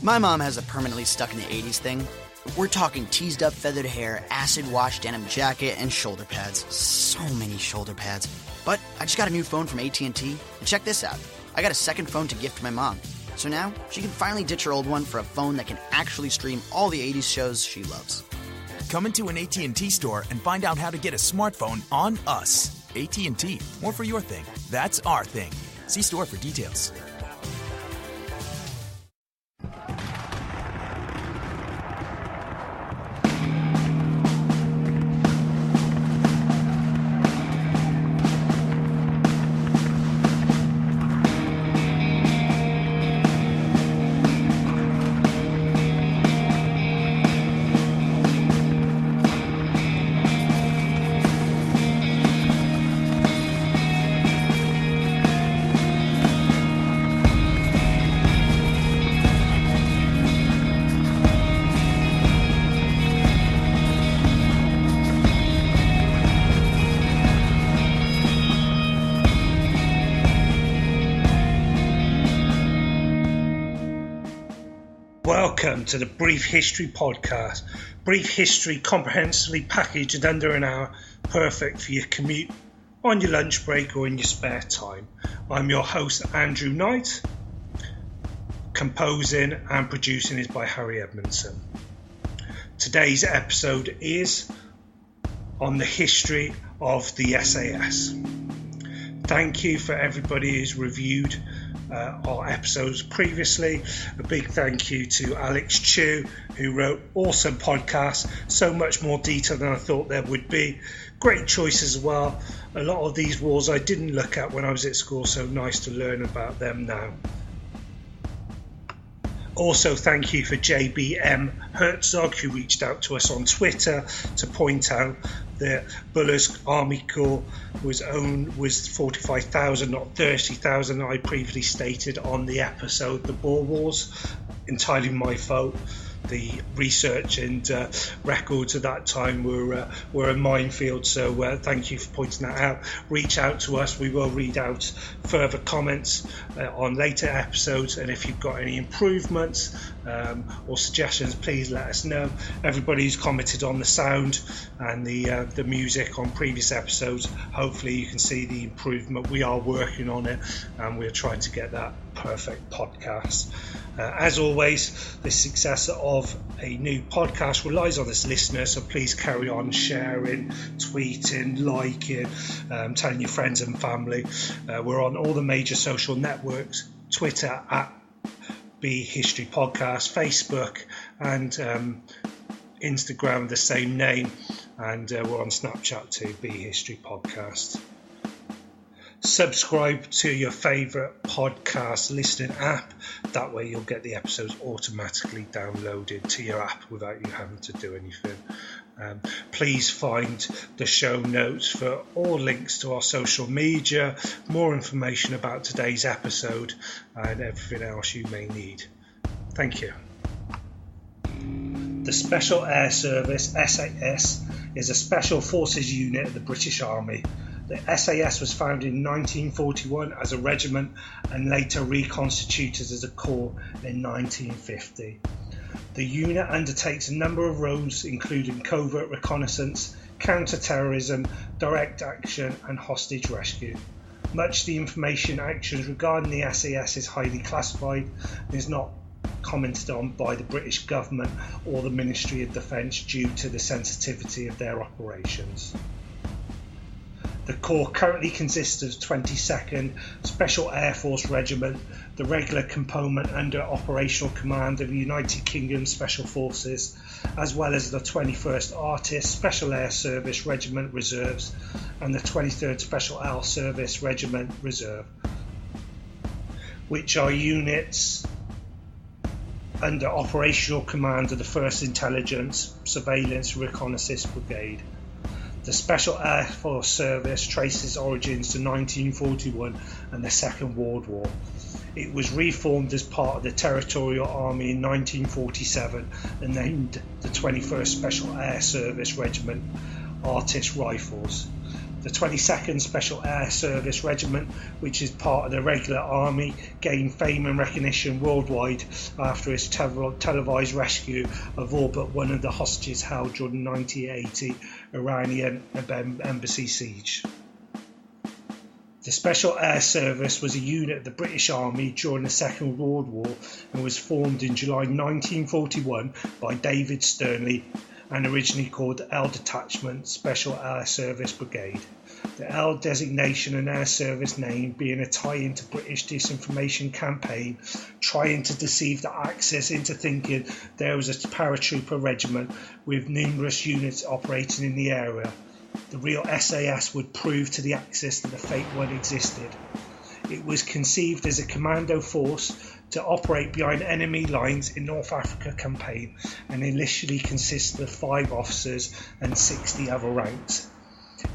My mom has a permanently stuck in the 80s thing. We're talking teased up feathered hair, acid wash denim jacket, and shoulder pads. So many shoulder pads. But I just got a new phone from AT&T, and check this out. I got a second phone to gift my mom. So now she can finally ditch her old one for a phone that can actually stream all the 80s shows she loves. Come into an AT&T store and find out how to get a smartphone on us. AT&T, more for your thing. That's our thing. See store for details. Welcome to the Brief History Podcast. Brief history comprehensively packaged in under an hour, perfect for your commute, on your lunch break or in your spare time. I'm your host, Andrew Knight. Composing and producing is by Harry Edmondson. Today's episode is on the history of the SAS. Thank you for everybody who's reviewed our episodes previously. A big thank you to Alex Chu, who wrote awesome podcasts, so much more detail than I thought there would be. Great choice as well. A lot of these wars I didn't look at when I was at school, so nice to learn about them now. Also, thank you for JBM Herzog, who reached out to us on Twitter to point out that Buller's Army Corps was 45,000, not 30,000. I previously stated on the episode The Boer Wars. Entirely my fault. The research and records at that time were a minefield, so thank you for pointing that out. Reach out to us. We will read out further comments on later episodes, and if you've got any improvements or suggestions, please let us know. Everybody who's commented on the sound and the music on previous episodes, hopefully you can see the improvement. We are working on it, and we're trying to get that perfect podcast. As always, the success of a new podcast relies on its listeners, so please carry on sharing, tweeting, liking, telling your friends and family. We're on all the major social networks, Twitter at Be History Podcast, Facebook and Instagram the same name, and we're on Snapchat too, Be History Podcast. Subscribe to your favourite podcast listening app. That way you'll get the episodes automatically downloaded to your app without you having to do anything. Please find the show notes for all links to our social media, more information about today's episode, and everything else you may need. Thank you. The Special Air Service, SAS, is a special forces unit of the British Army. The SAS was founded in 1941 as a regiment and later reconstituted as a corps in 1950. The unit undertakes a number of roles including covert reconnaissance, counter-terrorism, direct action and hostage rescue. Much of the information actions regarding the SAS is highly classified and is not commented on by the British government or the Ministry of Defence due to the sensitivity of their operations. The Corps currently consists of 22nd Special Air Force Regiment, the regular component under operational command of the United Kingdom Special Forces, as well as the 21st Artist Special Air Service Regiment Reserves and the 23rd Special Air Service Regiment Reserve, which are units under operational command of the 1st Intelligence, Surveillance and Reconnaissance Brigade. The Special Air Force Service traces origins to 1941 and the Second World War. It was reformed as part of the Territorial Army in 1947 and named the 21st Special Air Service Regiment Artist Rifles. The 22nd Special Air Service Regiment, which is part of the regular army, gained fame and recognition worldwide after its televised rescue of all but one of the hostages held during the 1980 Iranian embassy siege. The Special Air Service was a unit of the British Army during the Second World War and was formed in July 1941 by David Stirling and originally called the L Detachment Special Air Service Brigade. The L designation and Air Service name being a tie-in to British disinformation campaign trying to deceive the Axis into thinking there was a paratrooper regiment with numerous units operating in the area. The real SAS would prove to the Axis that the fake one existed. It was conceived as a commando force to operate behind enemy lines in North Africa campaign and initially consisted of 5 officers and 60 other ranks.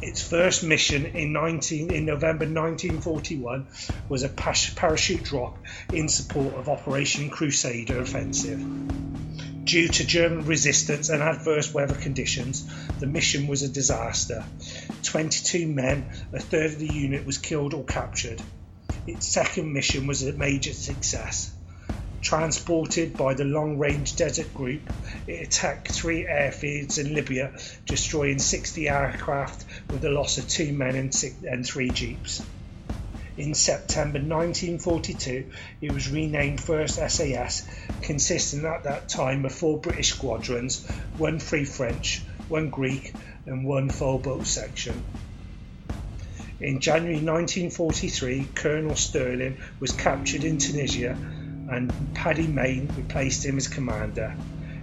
Its first mission in November 1941 was a parachute drop in support of Operation Crusader offensive. Due to German resistance and adverse weather conditions, the mission was a disaster. 22 men, a third of the unit, was killed or captured. Its second mission was a major success. Transported by the long-range desert group, it attacked 3 airfields in Libya, destroying 60 aircraft with the loss of 2 men and 3 jeeps. In September 1942, it was renamed 1st SAS, consisting at that time of 4 British squadrons, 1 Free French, 1 Greek and 1 Folboat Section. In January 1943, Colonel Stirling was captured in Tunisia and Paddy Mayne replaced him as commander.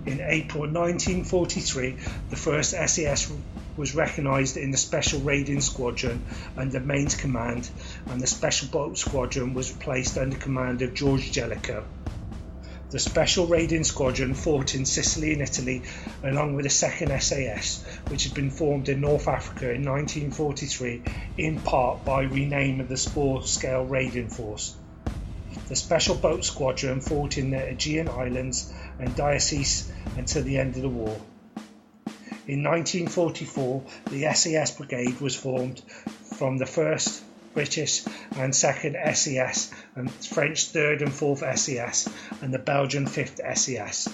In April 1943, the 1st SAS was recognised in the Special Raiding Squadron under Mayne's command, and the Special Boat Squadron was placed under command of George Jellicoe. The Special Raiding Squadron fought in Sicily and Italy along with the 2nd SAS, which had been formed in North Africa in 1943, in part by rename of the small-scale raiding force. The Special Boat Squadron fought in the Aegean Islands and Diocese until the end of the war. In 1944, the SAS Brigade was formed from the 1st British and 2nd SAS and French 3rd and 4th SAS and the Belgian 5th SAS.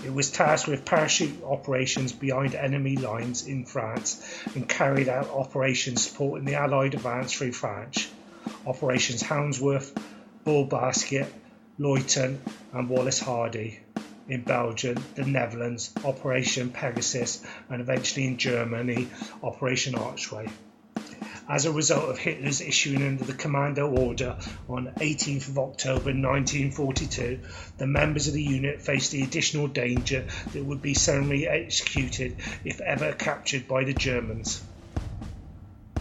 It was tasked with parachute operations behind enemy lines in France and carried out operations supporting the Allied advance through France. Operations Houndsworth, Bull Basket, Leuthen and Wallace Hardy in Belgium, the Netherlands, Operation Pegasus, and eventually in Germany, Operation Archway. As a result of Hitler's issuing under the commando order on 18th of October 1942, the members of the unit faced the additional danger that would be summarily executed if ever captured by the Germans.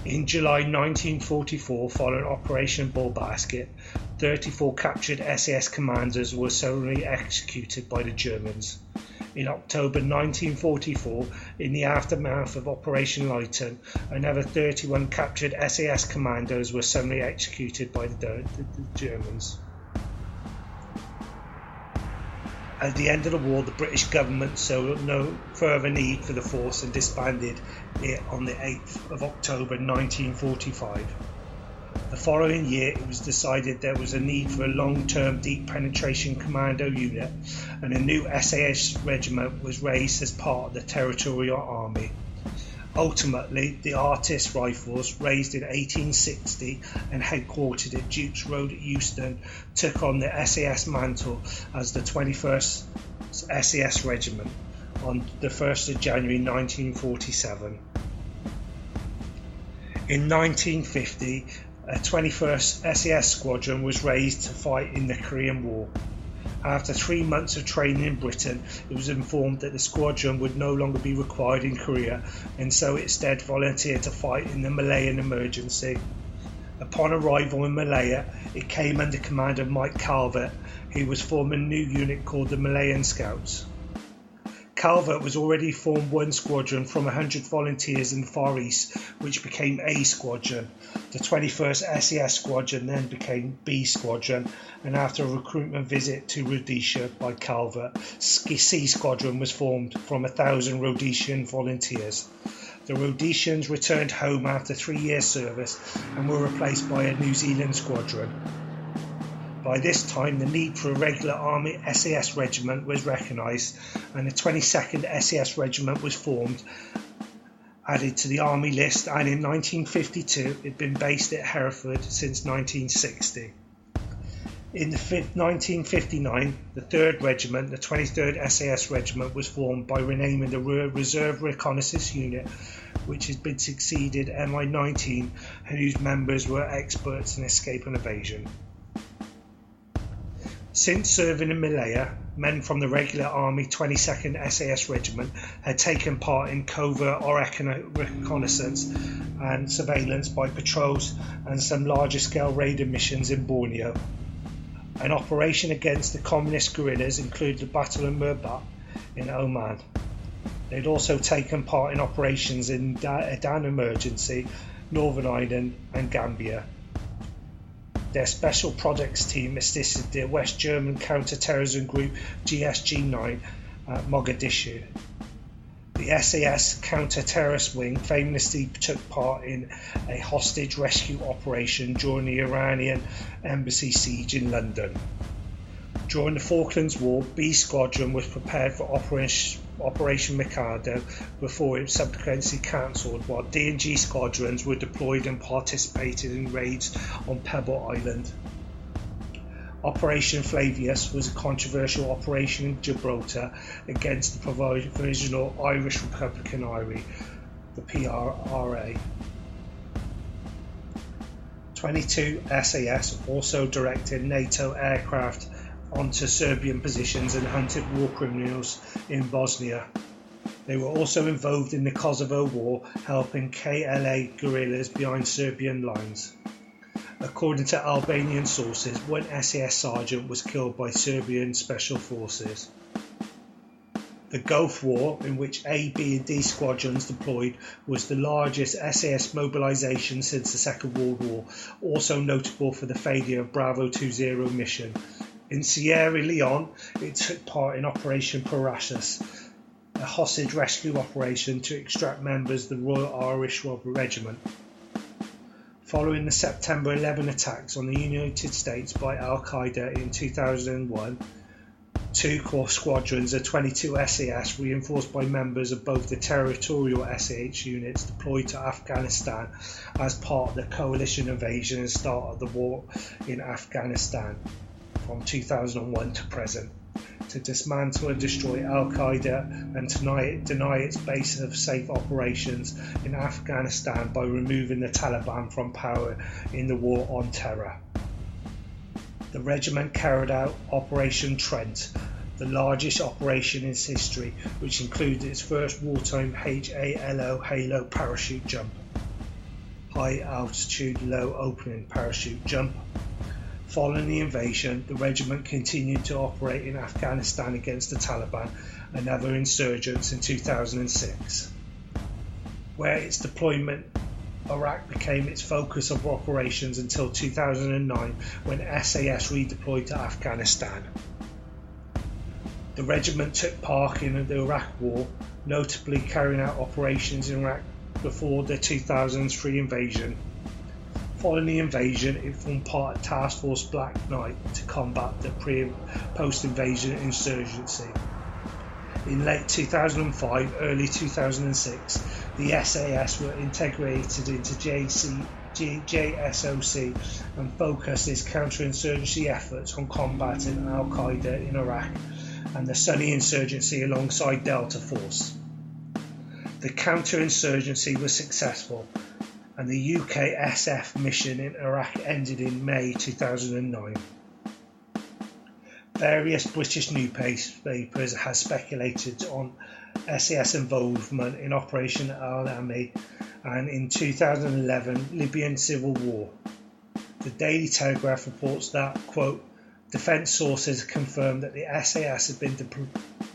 In July 1944, following Operation Bull Basket, 34 captured SAS commanders were summarily executed by the Germans. In October 1944, in the aftermath of Operation Leuthen, another 31 captured SAS commandos were summarily executed by the Germans. At the end of the war, the British government saw no further need for the force and disbanded it on the 8th of October 1945. The following year, it was decided there was a need for a long-term deep penetration commando unit, and a new SAS regiment was raised as part of the Territorial Army. Ultimately, the Artist Rifles, raised in 1860 and headquartered at Duke's Road at Euston, took on the SAS mantle as the 21st SAS Regiment on the 1st of January 1947. In 1950, a 21st SAS Squadron was raised to fight in the Korean War. After 3 months of training in Britain, it was informed that the squadron would no longer be required in Korea, and so it instead volunteered to fight in the Malayan emergency. Upon arrival in Malaya, it came under command of Mike Calvert, who was forming a new unit called the Malayan Scouts. Calvert was already formed one squadron from 100 volunteers in the Far East, which became A Squadron. The 21st SAS Squadron then became B Squadron, and after a recruitment visit to Rhodesia by Calvert, C Squadron was formed from 1,000 Rhodesian volunteers. The Rhodesians returned home after 3 years' service and were replaced by a New Zealand squadron. By this time, the need for a regular Army SAS regiment was recognised, and the 22nd SAS regiment was formed, added to the Army list, and in 1952 it had been based at Hereford since 1960. In 1959, the 3rd Regiment, the 23rd SAS Regiment, was formed by renaming the Reserve Reconnaissance Unit, which has been succeeded MI-19 and whose members were experts in escape and evasion. Since serving in Malaya, men from the regular Army 22nd SAS Regiment had taken part in covert reconnaissance and surveillance by patrols and some larger scale raider missions in Borneo. An operation against the communist guerrillas included the Battle of Mirbat in Oman. They had also taken part in operations in Adan Emergency, Northern Ireland and Gambia. Their Special Projects team assisted the West German counter-terrorism group GSG-9 at Mogadishu. The SAS counter-terrorist wing famously took part in a hostage rescue operation during the Iranian embassy siege in London. During the Falklands War, B Squadron was prepared for Operation Mikado before it was subsequently cancelled, while D and G squadrons were deployed and participated in raids on Pebble Island. Operation Flavius was a controversial operation in Gibraltar against the Provisional Irish Republican Army, the PRRA. 22 SAS also directed NATO aircraft onto Serbian positions and hunted war criminals in Bosnia. They were also involved in the Kosovo War, helping KLA guerrillas behind Serbian lines. According to Albanian sources, one SAS sergeant was killed by Serbian special forces. The Gulf War, in which A, B and D squadrons deployed, was the largest SAS mobilisation since the Second World War, also notable for the failure of Bravo 20 mission. In Sierra Leone, it took part in Operation Paratrooper, a hostage rescue operation to extract members of the Royal Irish Regiment. Following the September 11 attacks on the United States by Al-Qaeda in 2001, 2 core squadrons of 22 SAS, reinforced by members of both the territorial SAS units, deployed to Afghanistan as part of the coalition invasion and start of the war in Afghanistan from 2001 to present, to dismantle and destroy Al-Qaeda and deny its base of safe operations in Afghanistan by removing the Taliban from power in the war on terror. The regiment carried out Operation Trent, the largest operation in its history, which included its first wartime HALO parachute jump, high altitude low opening parachute jump. Following the invasion, the regiment continued to operate in Afghanistan against the Taliban and other insurgents in 2006, where its deployment Iraq became its focus of operations until 2009, when SAS redeployed to Afghanistan. The regiment took part in the Iraq War, notably carrying out operations in Iraq before the 2003 invasion. Following the invasion, it formed part of Task Force Black Knight to combat the pre- and post-invasion insurgency. In late 2005, early 2006, the SAS were integrated into JSOC and focused its counterinsurgency efforts on combating Al-Qaeda in Iraq and the Sunni insurgency alongside Delta Force. The counterinsurgency was successful, and the UK SF mission in Iraq ended in May 2009. Various British newspapers have speculated on SAS involvement in Operation Al-Ami and in 2011 Libyan civil war. The Daily Telegraph reports that, quote, defence sources confirmed that the SAS had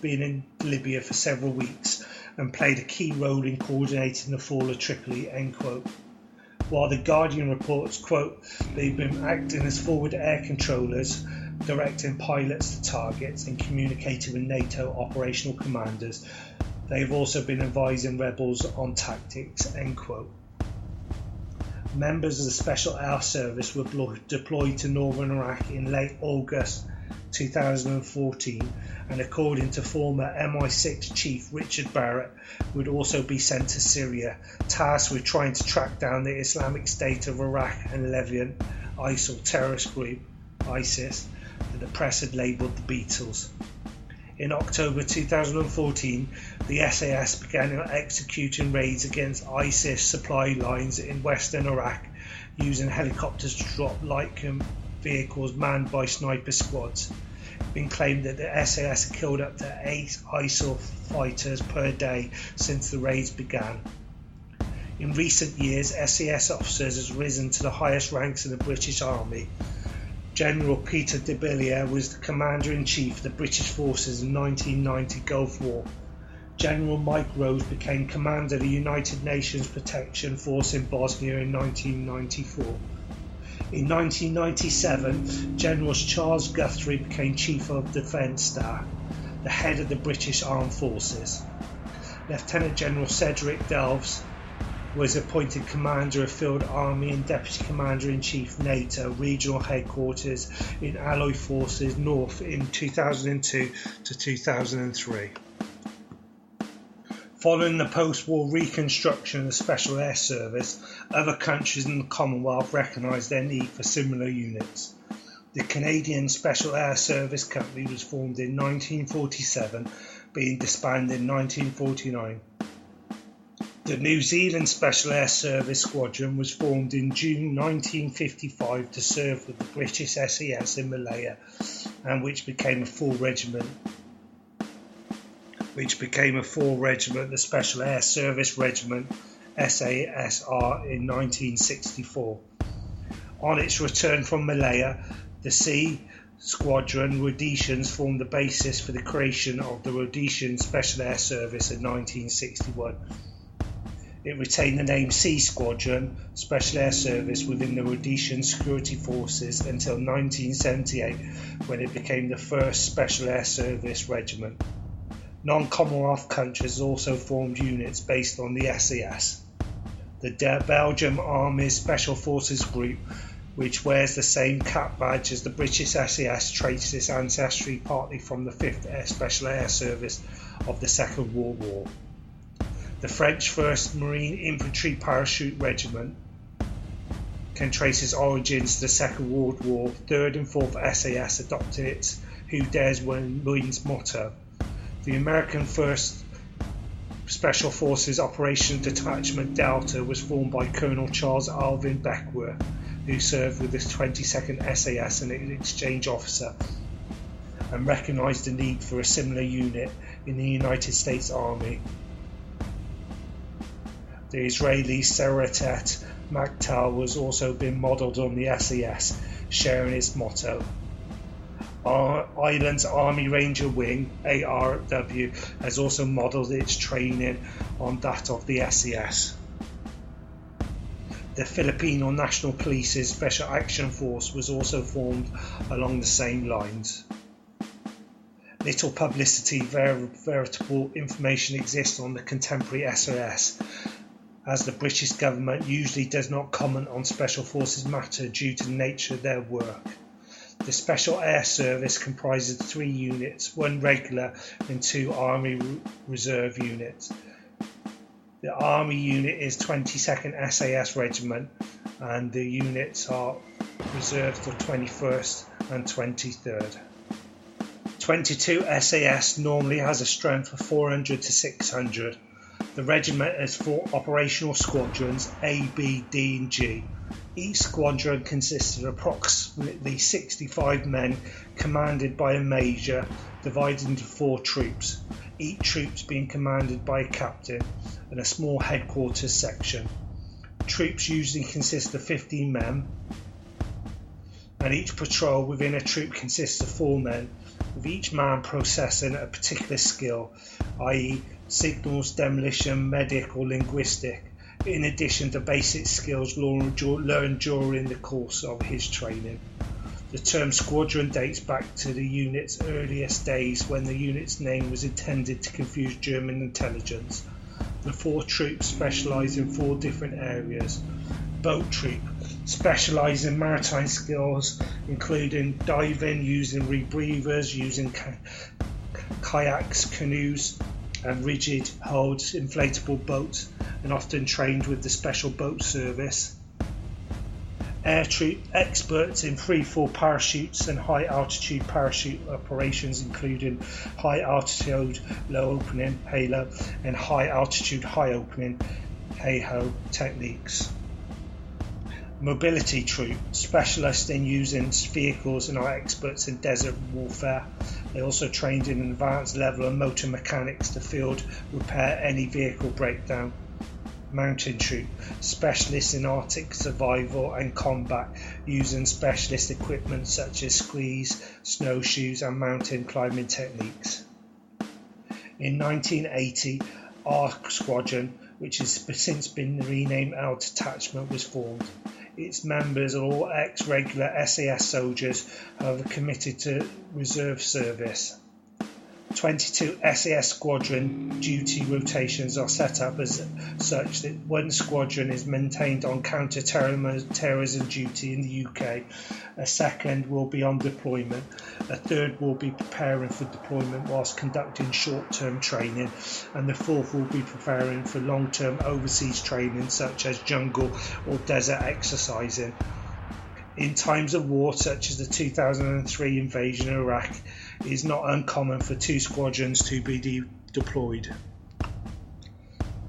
been in Libya for several weeks and played a key role in coordinating the fall of Tripoli, end quote. While the Guardian reports, quote, they've been acting as forward air controllers, directing pilots to targets and communicating with NATO operational commanders. They have also been advising rebels on tactics, end quote. Members of the Special Air Service were deployed to northern Iraq in late August 2014, and according to former MI6 chief Richard Barrett, would also be sent to Syria, tasked with trying to track down the Islamic State of Iraq and Levant ISIL terrorist group, ISIS, that the press had labelled the Beatles. In October 2014, the SAS began executing raids against ISIS supply lines in western Iraq, using helicopters to drop light vehicles manned by sniper squads. It's been claimed that the SAS had killed up to 8 ISIL fighters per day since the raids began. In recent years, SAS officers have risen to the highest ranks in the British Army. General Peter de Villiers was the Commander-in-Chief of the British forces in the 1990 Gulf War. General Mike Rose became Commander of the United Nations Protection Force in Bosnia in 1994. In 1997, General Charles Guthrie became Chief of Defence Staff, the head of the British Armed Forces. Lieutenant General Cedric Delves was appointed Commander of Field Army and Deputy Commander-in-Chief NATO Regional Headquarters in Allied Forces North in 2002 to 2003. Following the post-war reconstruction of the Special Air Service, other countries in the Commonwealth recognised their need for similar units. The Canadian Special Air Service Company was formed in 1947, being disbanded in 1949. The New Zealand Special Air Service Squadron was formed in June 1955 to serve with the British SAS in Malaya, and which became a full regiment. The Special Air Service Regiment SASR in 1964. On its return from Malaya, the Sea Squadron Rhodesians formed the basis for the creation of the Rhodesian Special Air Service in 1961. It retained the name Sea Squadron Special Air Service within the Rhodesian Security Forces until 1978, when it became the first Special Air Service Regiment. Non-Commonwealth countries also formed units based on the SAS. The Belgium Army's Special Forces Group, which wears the same cap badge as the British SAS, traces its ancestry partly from the 5th Special Air Service of the Second World War. The French 1st Marine Infantry Parachute Regiment can trace its origins to the Second World War. 3rd and 4th SAS adopted its Who Dares Wins motto. The American 1st Special Forces Operation Detachment Delta was formed by Colonel Charles Alvin Beckworth, who served with the 22nd SAS and an exchange officer, and recognised the need for a similar unit in the United States Army. The Israeli Seretet Magtal was also been modelled on the SAS, sharing its motto. Ireland's Army Ranger Wing, ARW, has also modelled its training on that of the SAS. The Filipino National Police's Special Action Force was also formed along the same lines. Little publicity, veritable information exists on the contemporary SAS, as the British government usually does not comment on Special Forces matter due to the nature of their work. The Special Air Service comprises 3 units, 1 regular and 2 Army Reserve units. The Army unit is 22nd SAS Regiment, and the units are reserved for 21st and 23rd. 22 SAS normally has a strength of 400 to 600. The regiment has 4 operational squadrons, A, B, D and G. Each squadron consists of approximately 65 men commanded by a major, divided into 4 troops, each troop being commanded by a captain and a small headquarters section. Troops usually consist of 15 men, and each patrol within a troop consists of 4 men, with each man possessing a particular skill, i.e. signals, demolition, medic or linguistic, in addition to basic skills learned during the course of his training. The term squadron dates back to the unit's earliest days when the unit's name was intended to confuse German intelligence. The 4 troops specialised in 4 different areas. Boat troop specialised in maritime skills, including diving, using rebreathers, using kayaks, canoes, and rigid-hulled inflatable boats, and often trained with the Special Boat Service. Air troop experts in free-fall parachutes and high-altitude parachute operations, including high-altitude low opening (HALO) and high-altitude high opening (HAHO) techniques. Mobility troop specialists in using vehicles and are experts in desert warfare. They also trained in an advanced level of motor mechanics to field repair any vehicle breakdown. Mountain troop specialists in Arctic survival and combat, using specialist equipment such as skis, snowshoes and mountain climbing techniques. In 1980, our squadron, which has since been renamed our detachment, was formed. Its members are all ex-regular SAS soldiers who are committed to reserve service. 22 SAS squadron duty rotations are set up as such that one squadron is maintained on counter-terrorism duty in the UK, a second will be on deployment, a third will be preparing for deployment whilst conducting short-term training, and the fourth will be preparing for long-term overseas training such as jungle or desert exercising. In times of war, such as the 2003 invasion of Iraq, it is not uncommon for 2 squadrons to be deployed.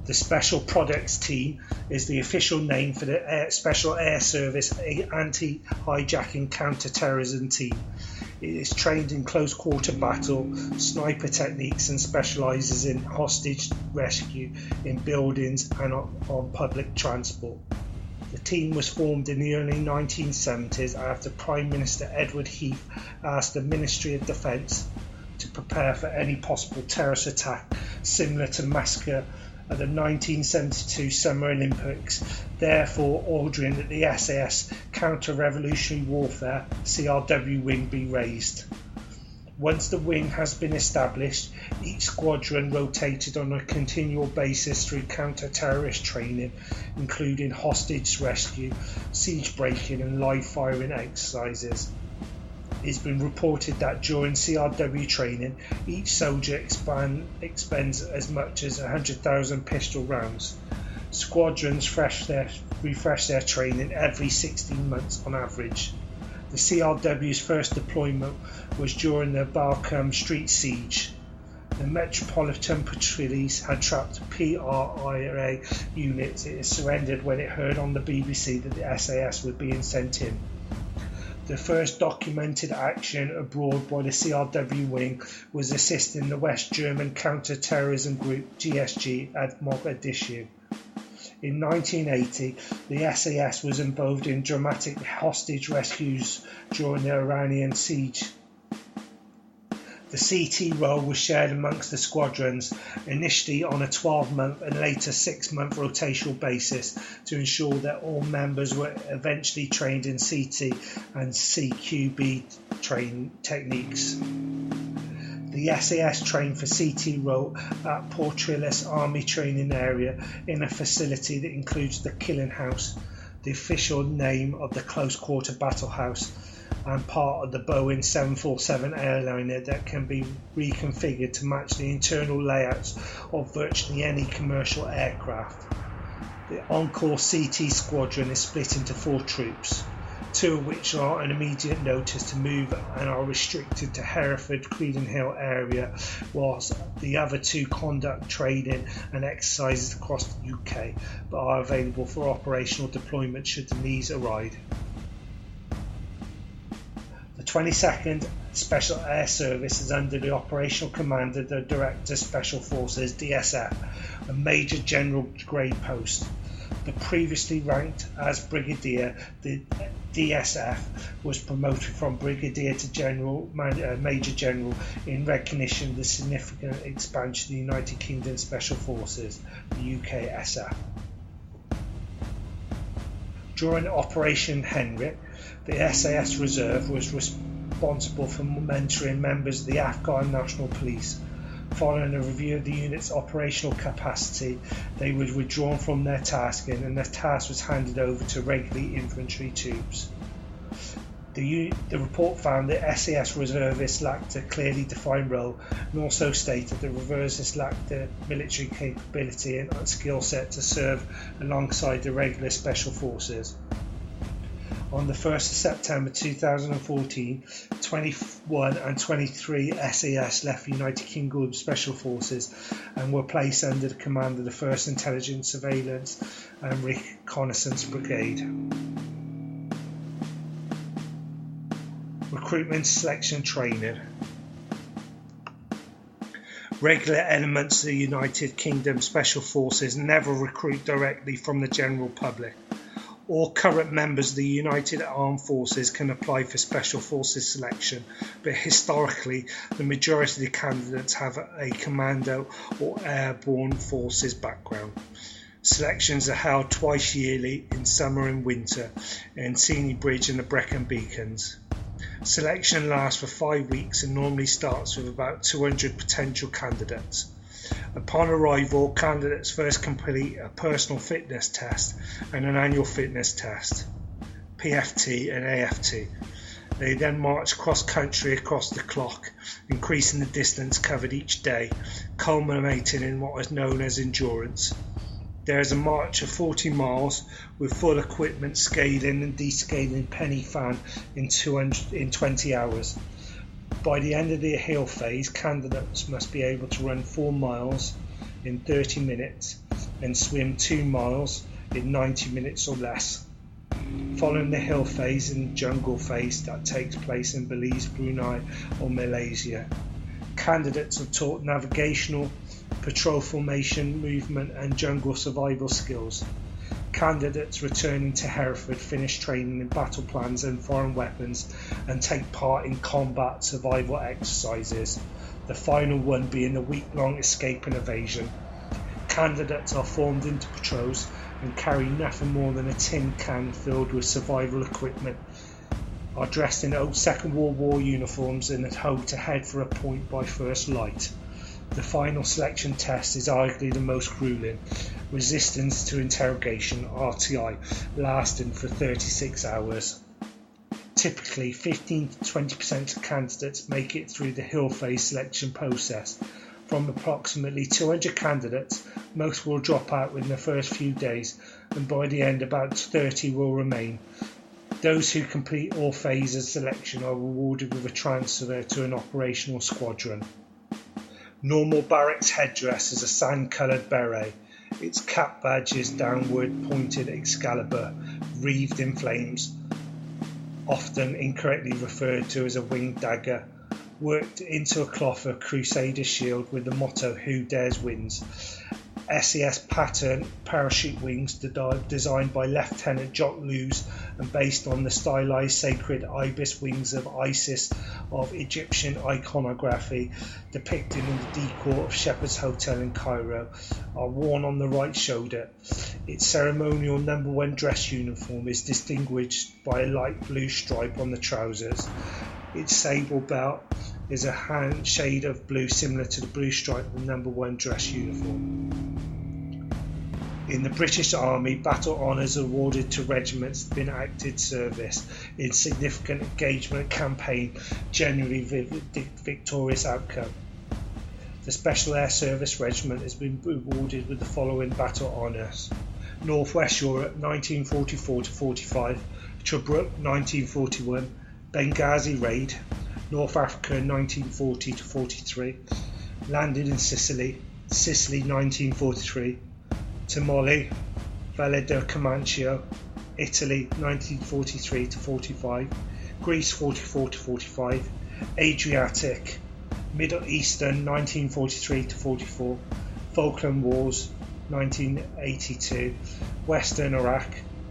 The Special Products Team is the official name for the Special Air Service Anti-Hijacking Counter-Terrorism Team. It is trained in close-quarter battle, sniper techniques and specialises in hostage rescue in buildings and on public transport. The team was formed in the early 1970s after Prime Minister Edward Heath asked the Ministry of Defence to prepare for any possible terrorist attack similar to massacre at the 1972 Summer Olympics, therefore ordering that the SAS Counter-Revolutionary Warfare CRW wing be raised. Once the wing has been established, each squadron rotated on a continual basis through counter-terrorist training, including hostage rescue, siege breaking and live firing exercises. It's been reported that during CRW training, each soldier expends as much as 100,000 pistol rounds. Squadrons refresh their training every 16 months on average. The CRW's first deployment was during the Barkham Street siege. The Metropolitan Police had trapped PRIA units. It surrendered when it heard on the BBC that the SAS were being sent in. The first documented action abroad by the CRW wing was assisting the West German counter-terrorism group GSG at Mogadishu. In 1980, the SAS was involved in dramatic hostage rescues during the Iranian siege. The CT role was shared amongst the squadrons, initially on a 12-month and later 6-month rotational basis, to ensure that all members were eventually trained in CT and CQB techniques. The SAS trained for CT role at Portrillis Army Training Area in a facility that includes the Killing House, the official name of the Close Quarter Battle House, and part of the Boeing 747 airliner that can be reconfigured to match the internal layouts of virtually any commercial aircraft. The Encore CT squadron is split into 4 troops, 2 of which are on immediate notice to move and are restricted to Hereford, Creedon Hill area, whilst the other 2 conduct training and exercises across the UK, but are available for operational deployment should the needs arise. The 22nd Special Air Service is under the Operational Command of the Director Special Forces DSF, a Major General grade post. The previously ranked as Brigadier, the DSF was promoted from Brigadier to Major General in recognition of the significant expansion of the United Kingdom Special Forces, the UKSF. During Operation Henrik, The SAS Reserve was responsible for mentoring members of the Afghan National Police. Following a review of the unit's operational capacity, they were withdrawn from their tasking and their task was handed over to regular infantry troops. The report found that SAS reservists lacked a clearly defined role and also stated that reservists lacked the military capability and skill set to serve alongside the regular special forces. On the 1st of September 2014, 21 and 23 SAS left United Kingdom Special Forces and were placed under the command of the 1st Intelligence, Surveillance and Reconnaissance Brigade. Recruitment, selection, training. Regular elements of the United Kingdom Special Forces never recruit directly from the general public. All current members of the United Armed Forces can apply for Special Forces selection, but historically the majority of the candidates have a commando or airborne forces background. Selections are held twice yearly in summer and winter in Seeney Bridge and the Brecon Beacons. Selection lasts for 5 weeks and normally starts with about 200 potential candidates. Upon arrival, candidates first complete a personal fitness test and an annual fitness test, PFT and AFT. They then march cross-country across the clock, increasing the distance covered each day, culminating in what is known as endurance. There is a march of 40 miles with full equipment scaling and descaling penny fan in 20 hours. By the end of the hill phase, candidates must be able to run 4 miles in 30 minutes and swim 2 miles in 90 minutes or less. Following the hill phase and jungle phase that takes place in Belize, Brunei or Malaysia, candidates are taught navigational, patrol formation, movement and jungle survival skills. Candidates returning to Hereford finish training in battle plans and foreign weapons and take part in combat survival exercises, the final one being a week-long escape and evasion. Candidates are formed into patrols and carry nothing more than a tin can filled with survival equipment, are dressed in old Second World War uniforms and hope to head for a point by first light. The final selection test is arguably the most grueling, resistance to interrogation (RTI) lasting for 36 hours. Typically 15 to 20% of candidates make it through the hill phase selection process. From approximately 200 candidates, most will drop out within the first few days, and by the end about 30 will remain. Those who complete all phases of selection are rewarded with a transfer to an operational squadron. Normal barracks headdress is a sand-coloured beret. Its cap badge is downward pointed Excalibur, wreathed in flames, often incorrectly referred to as a winged dagger, worked into a cloth of Crusader shield with the motto "Who Dares Wins." SAS pattern parachute wings designed by Lieutenant Jock Lewes and based on the stylized sacred ibis wings of Isis of Egyptian iconography depicted in the decor of Shepherd's Hotel in Cairo, are worn on the right shoulder. Its ceremonial No. 1 dress uniform is distinguished by a light blue stripe on the trousers. Its sable belt is a hand shade of blue similar to the blue stripe of the No. 1 dress uniform. In the British Army, battle honours are awarded to regiments that have been active service in significant engagement campaign, generally victorious outcome. The Special Air Service Regiment has been awarded with the following battle honours: North West Europe 1944-45, Tobruk 1941, Benghazi Raid, North Africa 1940-43, landed in Sicily 1943, Timoli, Valle del Comancio, Italy 1943-45, Greece 44-45, Adriatic, Middle Eastern 1943-44, Falkland Wars 1982, Western Iraq,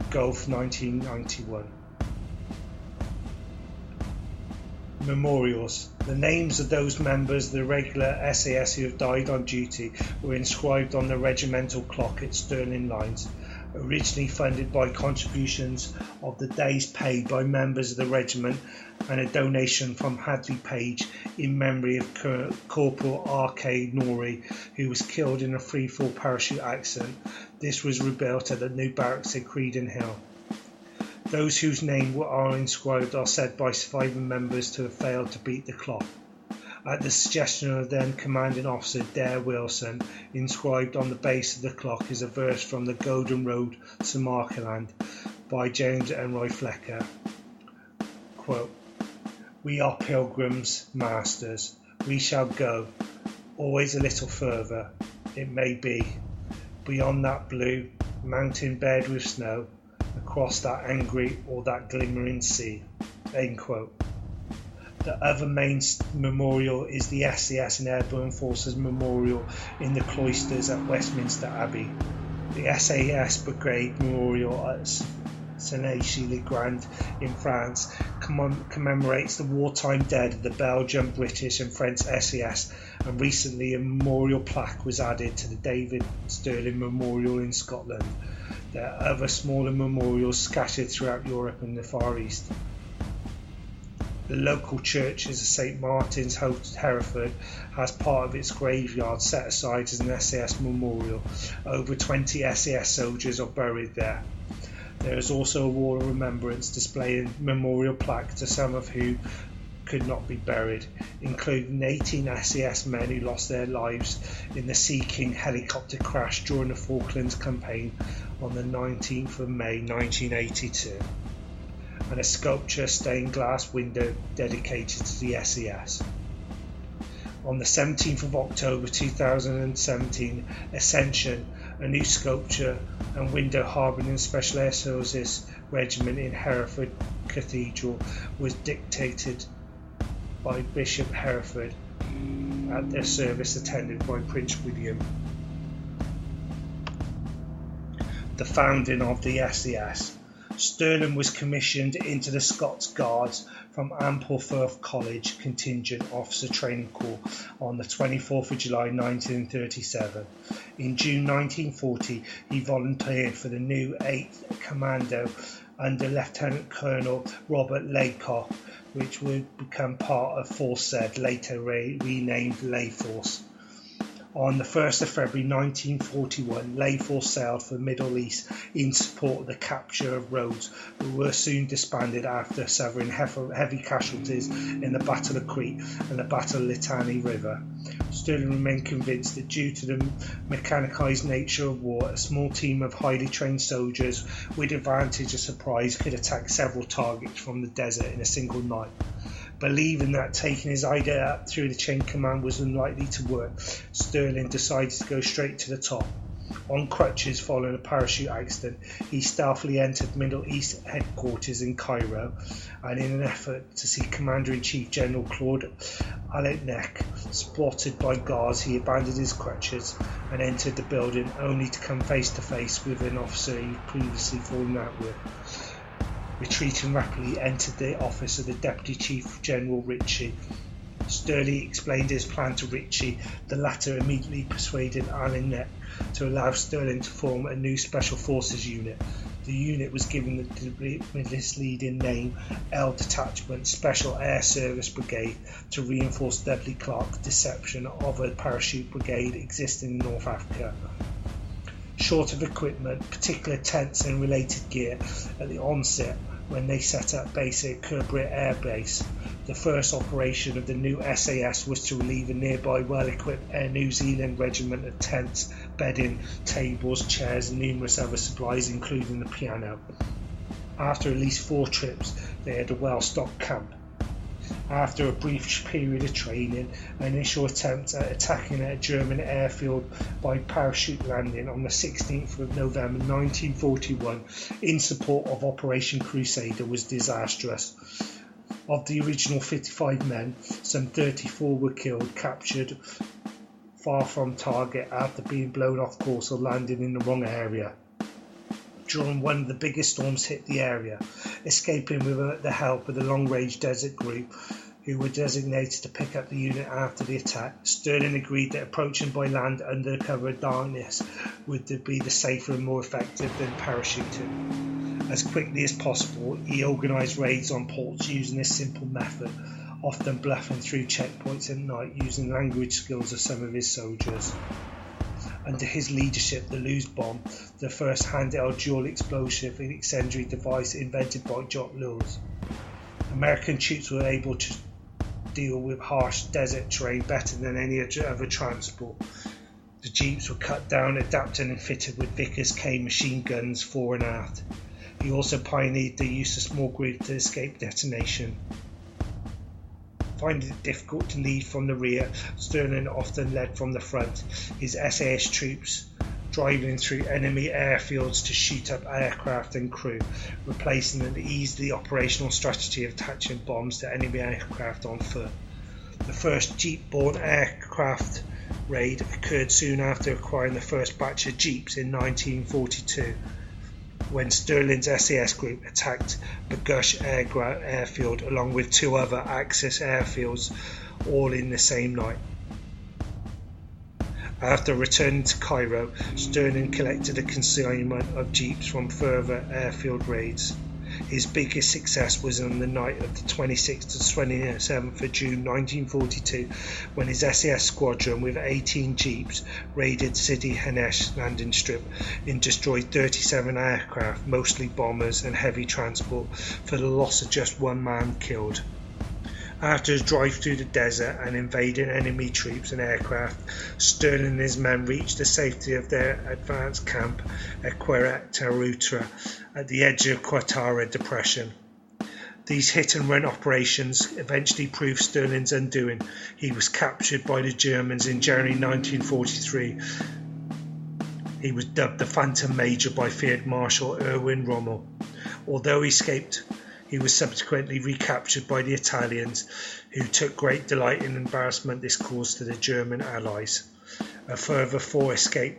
Gulf 1991. Memorials. The names of those members of the regular SAS who have died on duty were inscribed on the regimental clock at Stirling Lines. originally funded by contributions of the days paid by members of the regiment and a donation from Hadley Page in memory of Corporal R.K. Norrie, who was killed in a free-fall parachute accident. This was rebuilt at the new barracks at Creedon Hill. Those whose names are inscribed are said by surviving members to have failed to beat the clock. At the suggestion of then Commanding Officer Dare Wilson, inscribed on the base of the clock is a verse from the Golden Road to Markland by James Enroy Flecker. Quote, "We are pilgrims, masters. We shall go, always a little further, it may be, beyond that blue mountain bed with snow, across that angry or that glimmering sea." End quote. The other main memorial is the SAS and Airborne Forces Memorial in the cloisters at Westminster Abbey. The SAS Brigade Memorial at Saint-Étienne-le-Grand in France commemorates the wartime dead of the Belgian, British and French SAS, and recently a memorial plaque was added to the David Stirling Memorial in Scotland. There are other smaller memorials scattered throughout Europe and the Far East. The local church of St Martin's, Hereford, has part of its graveyard set aside as an SAS memorial. Over 20 SAS soldiers are buried there. There is also a wall of remembrance displaying memorial plaques to some of whom could not be buried, including 18 SAS men who lost their lives in the Sea King helicopter crash during the Falklands campaign on the 19th of May 1982. And a sculpture stained glass window dedicated to the SAS. On the 17th of October 2017, Ascension, a new sculpture and window harbouring Special Air Services Regiment in Hereford Cathedral, was dedicated by Bishop Hereford at their service attended by Prince William. The founding of the SAS. Stirling was commissioned into the Scots Guards from Ampleforth College Contingent Officer Training Corps on the 24th of July 1937. In June 1940 he volunteered for the new 8th Commando under Lieutenant Colonel Robert Laycock, which would become part of Force Z, later renamed Lay Force. On the 1st of February 1941, Lay Force sailed for the Middle East in support of the capture of Rhodes, but were soon disbanded after suffering heavy casualties in the Battle of Crete and the Battle of Litani River. Stirling remained convinced that due to the mechanised nature of war, a small team of highly trained soldiers with advantage of surprise could attack several targets from the desert in a single night. Believing that taking his idea up through the chain of command was unlikely to work, Stirling decided to go straight to the top. On crutches following a parachute accident, he stealthily entered Middle East headquarters in Cairo, and in an effort to see Commander-in-Chief General Claude Alenek spotted by guards, he abandoned his crutches and entered the building, only to come face to face with an officer he'd previously fallen out with. Retreating rapidly, entered the office of the Deputy Chief General Ritchie. Stirling explained his plan to Ritchie. The latter immediately persuaded Alenek to allow Stirling to form a new Special Forces unit. The unit was given the misleading name L Detachment Special Air Service Brigade to reinforce Dudley Clark's deception of a parachute brigade existing in North Africa. Short of equipment, particular tents and related gear, at the onset when they set up base at Curbridge Air Base, the first operation of the new SAS was to relieve a nearby well-equipped Air New Zealand regiment of tents, bedding, tables, chairs and numerous other supplies including the piano. After at least 4 trips they had a well-stocked camp. After a brief period of training, an initial attempt at attacking a German airfield by parachute landing on the 16th of November 1941 in support of Operation Crusader was disastrous. Of the original 55 men, some 34 were killed, captured far from target after being blown off course or landing in the wrong area. During one of the biggest storms hit the area, escaping with the help of the long-range desert group, who were designated to pick up the unit after the attack. Stirling agreed that approaching by land under cover of darkness would be the safer and more effective than parachuting. As quickly as possible, he organised raids on ports using this simple method, often bluffing through checkpoints at night using language skills of some of his soldiers. Under his leadership, the Luz bomb, the first handheld dual explosive and incendiary device invented by Jock Lewis. American troops were able to deal with harsh desert terrain better than any other transport. The jeeps were cut down, adapted and fitted with Vickers K machine guns fore and aft. He also pioneered the use of small groups to escape detonation. Finding it difficult to lead from the rear, Stirling often led from the front, his SAS troops driving through enemy airfields to shoot up aircraft and crew, replacing an easily operational strategy of attaching bombs to enemy aircraft on foot. The first Jeep-borne aircraft raid occurred soon after acquiring the first batch of Jeeps in 1942, when Stirling's SAS group attacked Bagush airfield along with two other Axis airfields, all in the same night. After returning to Cairo, Stirling collected a consignment of jeeps from further airfield raids. His biggest success was on the night of the 26th to 27th of June 1942, when his SAS squadron with 18 jeeps raided Sidi Hanesh landing strip and destroyed 37 aircraft, mostly bombers and heavy transport, for the loss of just one man killed. After his drive through the desert and invading enemy troops and aircraft, Stirling and his men reached the safety of their advanced camp at Paratrooper at the edge of Qattara Depression. These hit-and-run operations eventually proved Stirling's undoing. He was captured by the Germans in January 1943. He was dubbed the Phantom Major by Field Marshal Erwin Rommel. Although he escaped, he was subsequently recaptured by the Italians, who took great delight in the embarrassment this caused to the German allies. A further 4 escape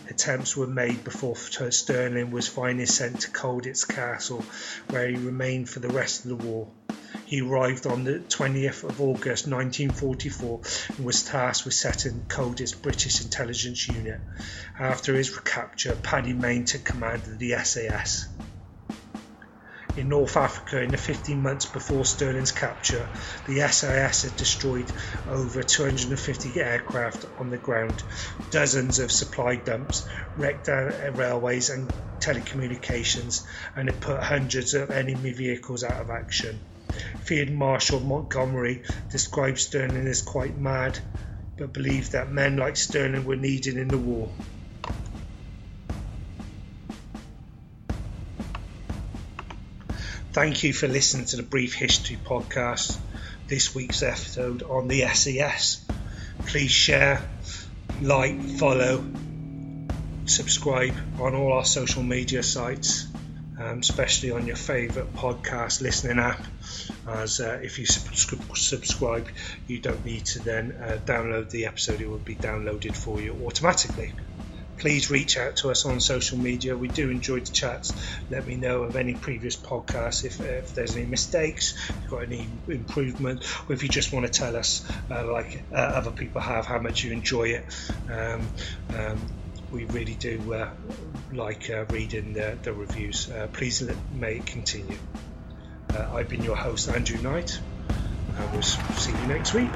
attempts were made before Stirling was finally sent to Colditz Castle, where he remained for the rest of the war. He arrived on the 20th of August 1944 and was tasked with setting Colditz British intelligence unit. After his recapture, Paddy Mayne took command of the SAS. In North Africa, in the 15 months before Stirling's capture, the SAS had destroyed over 250 aircraft on the ground, dozens of supply dumps, wrecked railways and telecommunications, and had put hundreds of enemy vehicles out of action. Field Marshal Montgomery described Stirling as quite mad, but believed that men like Stirling were needed in the war. Thank you for listening to the Brief History Podcast, this week's episode on the SAS. Please share, like, follow, subscribe on all our social media sites, especially on your favourite podcast listening app, as if you subscribe, you don't need to then download the episode. It will be downloaded for you automatically. Please reach out to us on social media. We do enjoy the chats. Let me know of any previous podcasts, if there's any mistakes, if you've got any improvement, or if you just want to tell us, like other people have, how much you enjoy it. We really do like reading the reviews. Please may it continue. I've been your host, Andrew Knight, and we'll see you next week.